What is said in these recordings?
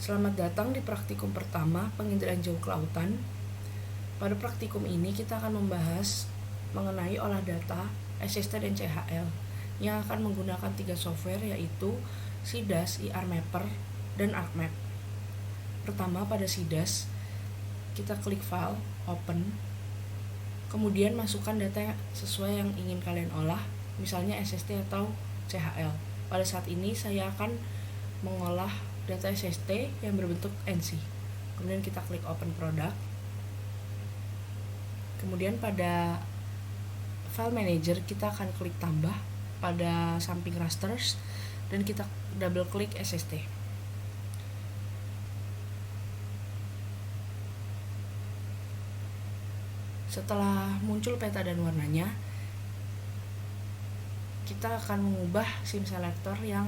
Selamat datang di praktikum pertama penginderaan jauh kelautan. Pada praktikum ini kita akan membahas mengenai olah data, SST dan CHL yang akan menggunakan 3 software, yaitu CDAS, IRMapper, dan ArcMap. Pertama, pada CDAS kita klik file, open, kemudian masukkan data sesuai yang ingin kalian olah, misalnya SST atau CHL. Pada saat ini saya akan mengolah data SST yang berbentuk NC. Kemudian kita klik open product. Kemudian pada file manager kita akan klik tambah pada samping rasters dan kita double klik SST. Setelah muncul peta dan warnanya, kita akan mengubah sim selector yang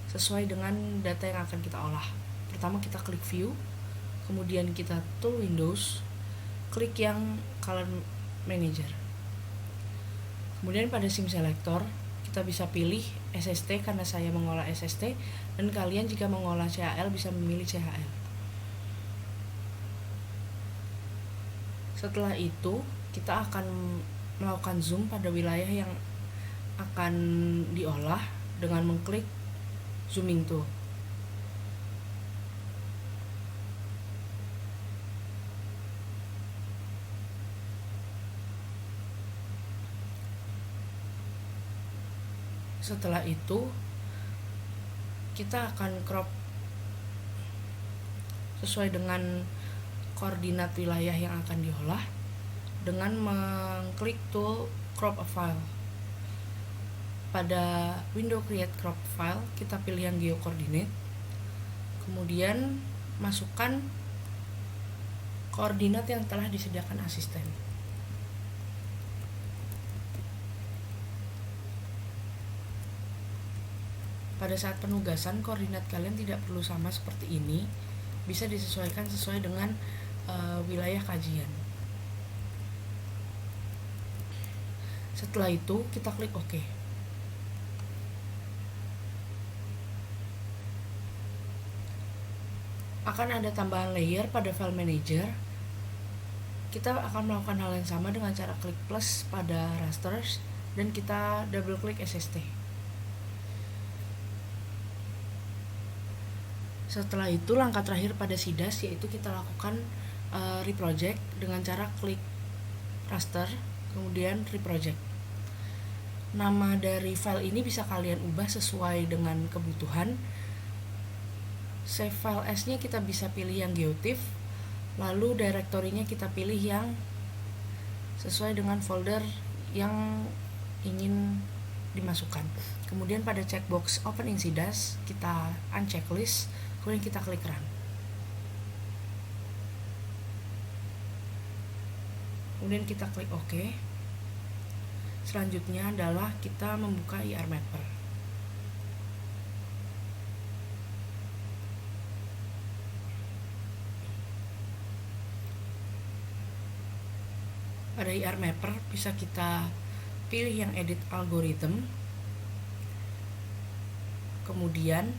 sesuai dengan data yang akan kita olah. Pertama kita klik view, kemudian kita tool windows, klik yang color manager. Kemudian pada sim selector kita bisa pilih SST karena saya mengolah SST, dan kalian jika mengolah CHL bisa memilih CHL. Setelah itu kita akan melakukan zoom pada wilayah yang akan diolah dengan mengklik zooming tool. Setelah itu kita akan crop sesuai dengan koordinat wilayah yang akan diolah dengan mengklik tool crop a file. Pada window create crop file kita pilih yang geocoordinate, kemudian masukkan koordinat yang telah disediakan asisten. Pada saat penugasan, koordinat kalian tidak perlu sama seperti ini, bisa disesuaikan sesuai dengan wilayah kajian. Setelah itu kita klik OK. Akan ada tambahan layer pada file manager. Kita akan melakukan hal yang sama dengan cara klik plus pada rasters dan kita double klik SST. Setelah itu langkah terakhir pada CDAS yaitu kita lakukan reproject dengan cara klik raster kemudian reproject. Nama dari file ini bisa kalian ubah sesuai dengan kebutuhan. Save file as-nya kita bisa pilih yang geotiff, lalu direktorinya kita pilih yang sesuai dengan folder yang ingin dimasukkan. Kemudian pada checkbox open in CDAS kita uncheck list, kemudian kita klik run. Kemudian kita klik OK. Selanjutnya adalah kita membuka IRMapper. Pada IRMapper bisa kita pilih yang edit algorithm, kemudian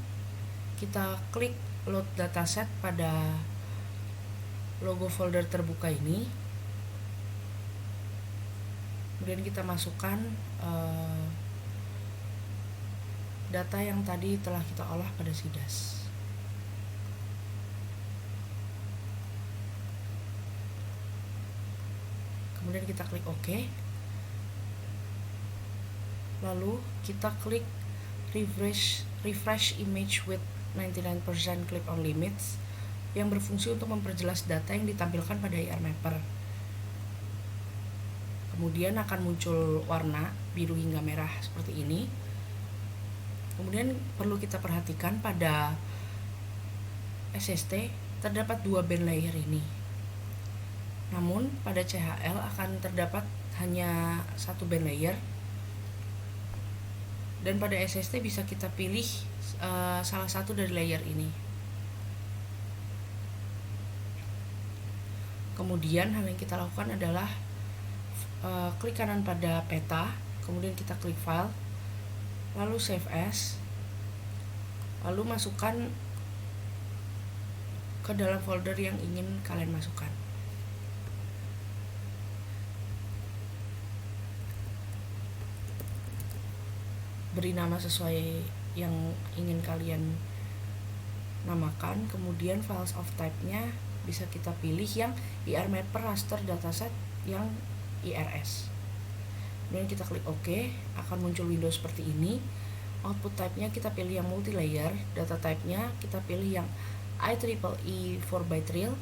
kita klik load dataset pada logo folder terbuka ini, kemudian kita masukkan data yang tadi telah kita olah pada CDAS. Kemudian kita klik OK, lalu kita klik refresh image with 99% clip on limits yang berfungsi untuk memperjelas data yang ditampilkan pada IRMapper. Kemudian akan muncul warna biru hingga merah seperti ini. Kemudian perlu kita perhatikan pada SST terdapat 2 band layer ini. Namun pada CHL akan terdapat hanya 1 band layer. Dan pada SST bisa kita pilih salah satu dari layer ini. Kemudian hal yang kita lakukan adalah klik kanan pada peta, kemudian kita klik file, lalu save as, lalu masukkan ke dalam folder yang ingin kalian masukkan. Beri nama sesuai yang ingin kalian namakan. Kemudian files of type-nya bisa kita pilih yang IRMapper raster dataset yang IRS. Kemudian kita klik OK, akan muncul window seperti ini. Output type-nya kita pilih yang multi-layer, data type-nya kita pilih yang IEEE 4byte real,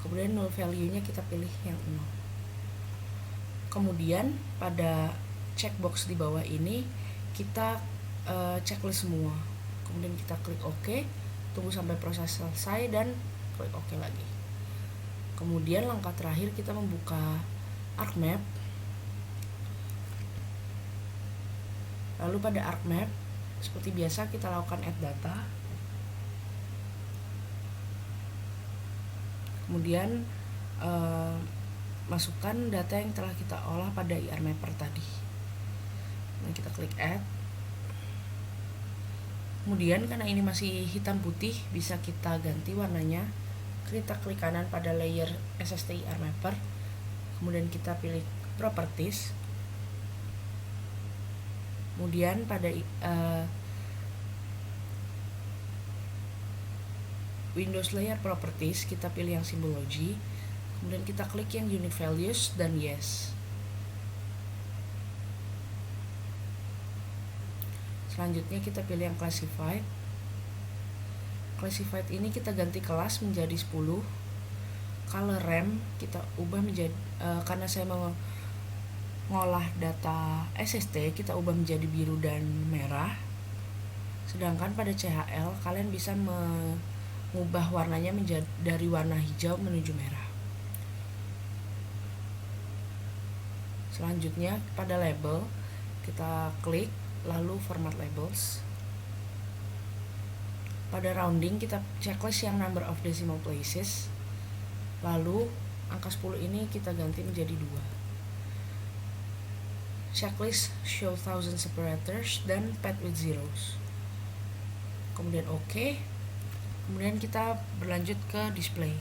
kemudian null value-nya kita pilih yang 0. Kemudian pada checkbox di bawah ini kita checklist semua. Kemudian kita klik OK, tunggu sampai proses selesai dan klik OK lagi. Kemudian langkah terakhir kita membuka ArcMap. Lalu pada ArcMap seperti biasa kita lakukan add data. Kemudian masukkan data yang telah kita olah pada IRMapper tadi. Nah, kita klik add. Kemudian karena ini masih hitam putih, bisa kita ganti warnanya. Kita klik kanan pada layer SST IRMapper. Kemudian kita pilih properties. Kemudian pada Windows Layer Properties kita pilih yang Symbology. Kemudian kita klik yang Unique Values dan Yes. Selanjutnya kita pilih yang Classified. Classified ini kita ganti kelas menjadi 10. Color RAM kita ubah menjadi karena saya mau ngolah data SST, kita ubah menjadi biru dan merah. Sedangkan pada CHL kalian bisa mengubah warnanya menjadi dari warna hijau menuju merah. Selanjutnya pada label kita klik lalu format labels. Pada rounding kita checklist yang number of decimal places. Lalu angka 10 ini kita ganti menjadi 2. Checklist show thousand separators dan pad with zeros. Kemudian OK. Kemudian kita berlanjut ke display.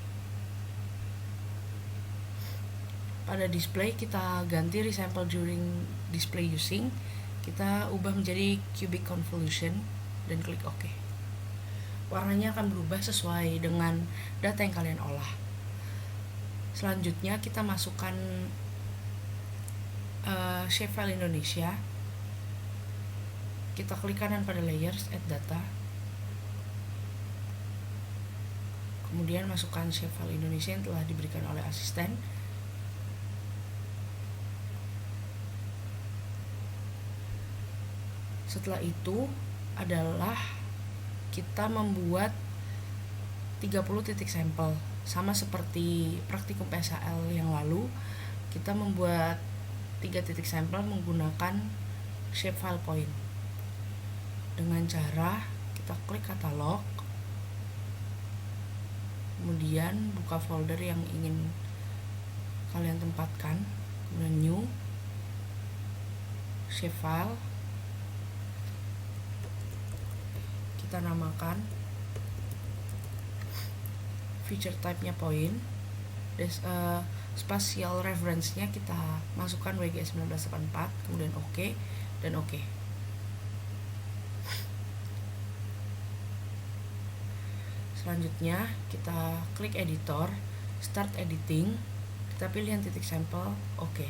Pada display kita ganti resample during display using. Kita ubah menjadi cubic convolution dan klik OK. Warnanya akan berubah sesuai dengan data yang kalian olah. Selanjutnya kita masukkan shapefile Indonesia. Kita klik kanan pada layers, add data. Kemudian masukkan shapefile Indonesia yang telah diberikan oleh asisten. Setelah itu adalah kita membuat 30 titik sampel. Sama seperti praktikum PSHL yang lalu, kita membuat 3 titik sampel menggunakan shapefile point. Dengan cara kita klik katalog, kemudian buka folder yang ingin kalian tempatkan, kemudian new, shapefile, kita namakan feature type-nya point, spatial reference-nya kita masukkan WGS 1984, kemudian OK dan OK. Selanjutnya kita klik editor, start editing, kita pilih yang titik sampel, OK.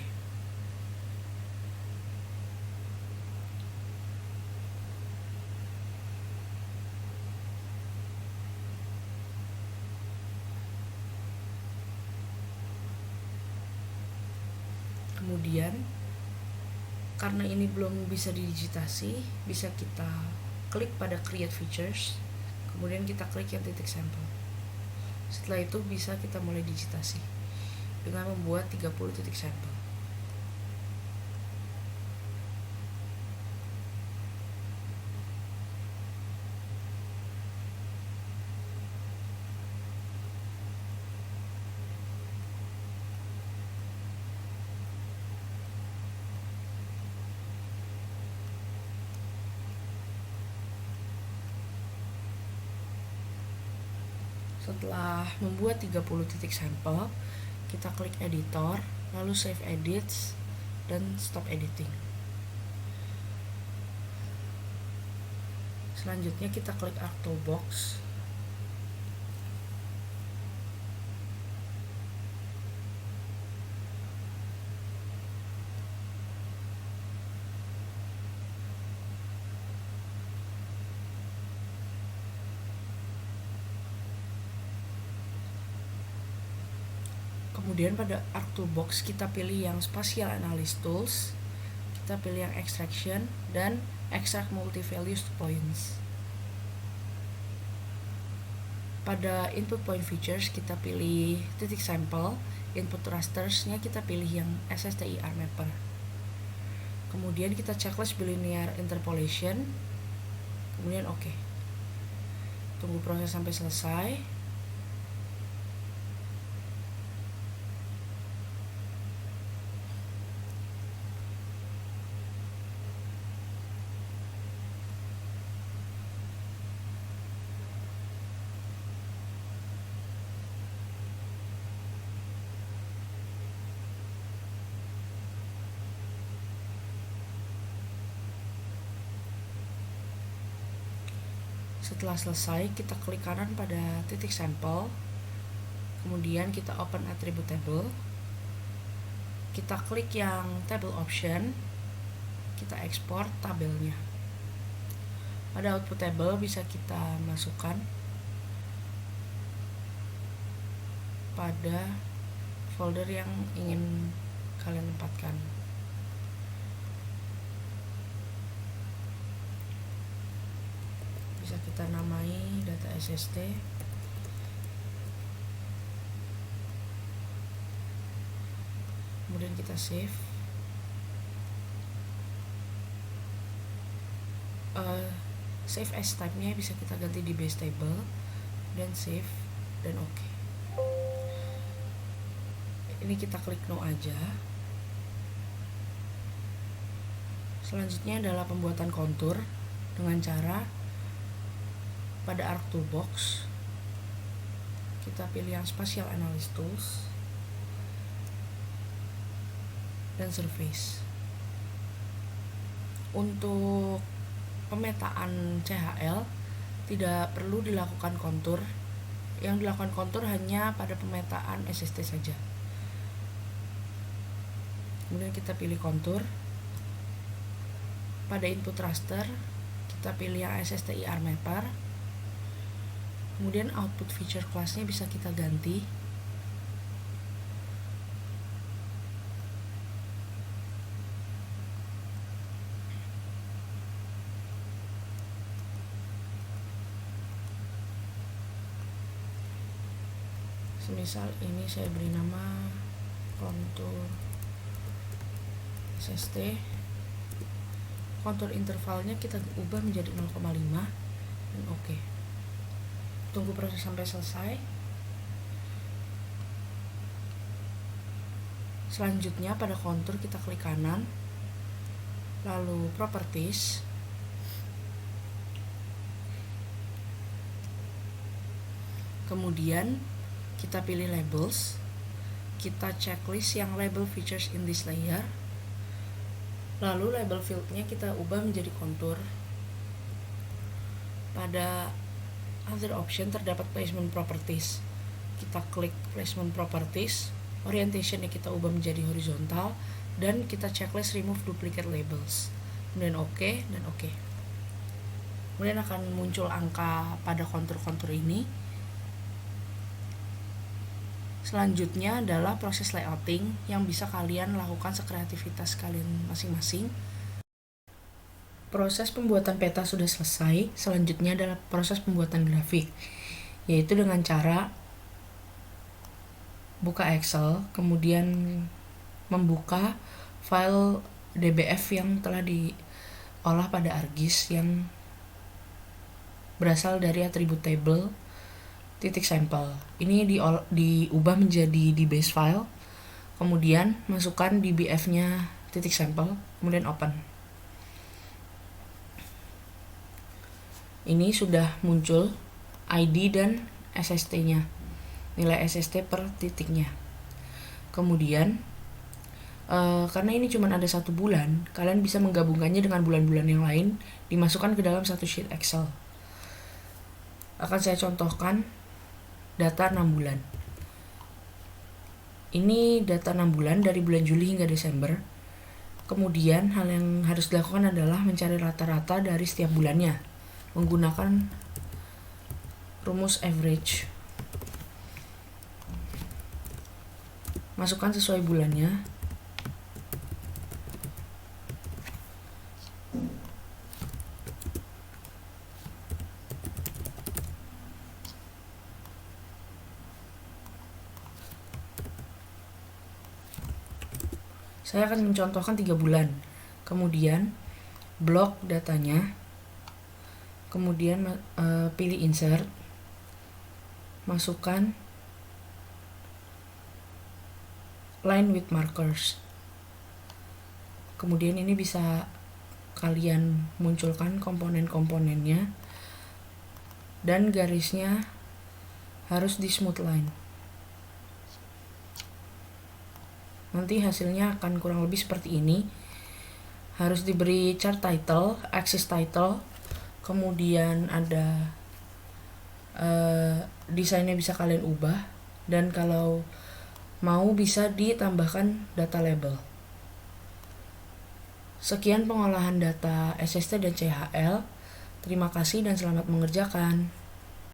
Kemudian karena ini belum bisa didigitasi, bisa kita klik pada create features, kemudian kita klik yang titik sampel. Setelah itu bisa kita mulai digitasi dengan membuat 30 titik sampel. Setelah membuat 30 titik sampel, kita klik editor, lalu save edits, dan stop editing. Selanjutnya kita klik Arc Toolbox. Kemudian pada Arc Toolbox kita pilih yang Spatial Analysis Tools, kita pilih yang Extraction dan Extract Multi-Values Points. Pada Input Point Features kita pilih titik sampel, Input Rastersnya kita pilih yang SSTIR Mapper. Kemudian kita checklist Bilinear Interpolation, kemudian oke. Tunggu proses sampai selesai. Setelah selesai, kita klik kanan pada titik sampel, kemudian kita open attribute table, kita klik yang table option, kita ekspor tabelnya. Pada output table bisa kita masukkan pada folder yang ingin kalian tempatkan. Bisa kita namai data SST, kemudian kita save. Save as type-nya bisa kita ganti di base table, dan save, dan oke. Ini kita klik no aja. Selanjutnya adalah pembuatan kontur dengan cara pada Arc Toolbox kita pilih yang Spatial Analysis Tools dan Surface. Untuk pemetaan CHL tidak perlu dilakukan kontur. Yang dilakukan kontur hanya pada pemetaan SST saja. Kemudian kita pilih kontur. Pada input raster kita pilih yang SSTIR Mapper. Kemudian output feature class-nya bisa kita ganti. Semisal ini saya beri nama kontur SST. Kontur intervalnya kita ubah menjadi 0,5 dan oke. Tunggu proses sampai selesai. Selanjutnya pada kontur kita klik kanan, lalu properties, kemudian kita pilih labels, kita checklist yang label features in this layer, lalu label fieldnya kita ubah menjadi kontur. Pada other option terdapat placement properties, kita klik placement properties, orientationnya kita ubah menjadi horizontal, dan kita checklist remove duplicate labels, kemudian oke dan oke. Kemudian akan muncul angka pada kontur-kontur ini. Selanjutnya adalah proses layouting yang bisa kalian lakukan sekreativitas kalian masing-masing. Proses pembuatan peta sudah selesai. Selanjutnya adalah proses pembuatan grafik, yaitu dengan cara buka Excel, kemudian membuka file DBF yang telah diolah pada ArcGIS yang berasal dari atribut table titik sampel. Ini diubah menjadi di base file, kemudian masukkan dbf-nya titik sampel, kemudian open. Ini sudah muncul ID dan SST-nya, nilai SST per titiknya. Kemudian karena ini cuma ada 1 bulan, kalian bisa menggabungkannya dengan bulan-bulan yang lain, dimasukkan ke dalam satu sheet Excel. Akan saya contohkan data 6 bulan. Ini data 6 bulan dari bulan Juli hingga Desember. Kemudian hal yang harus dilakukan adalah mencari rata-rata dari setiap bulannya menggunakan rumus average. Masukkan sesuai bulannya. Saya akan mencontohkan 3 bulan. Kemudian blok datanya. Kemudian pilih insert. Masukkan line with markers. Kemudian ini bisa kalian munculkan komponen-komponennya. Dan garisnya harus di smooth line. Nanti hasilnya akan kurang lebih seperti ini. Harus diberi chart title, axis title, kemudian ada desainnya bisa kalian ubah, dan kalau mau bisa ditambahkan data label. Sekian pengolahan data SST dan CHL. Terima kasih dan selamat mengerjakan.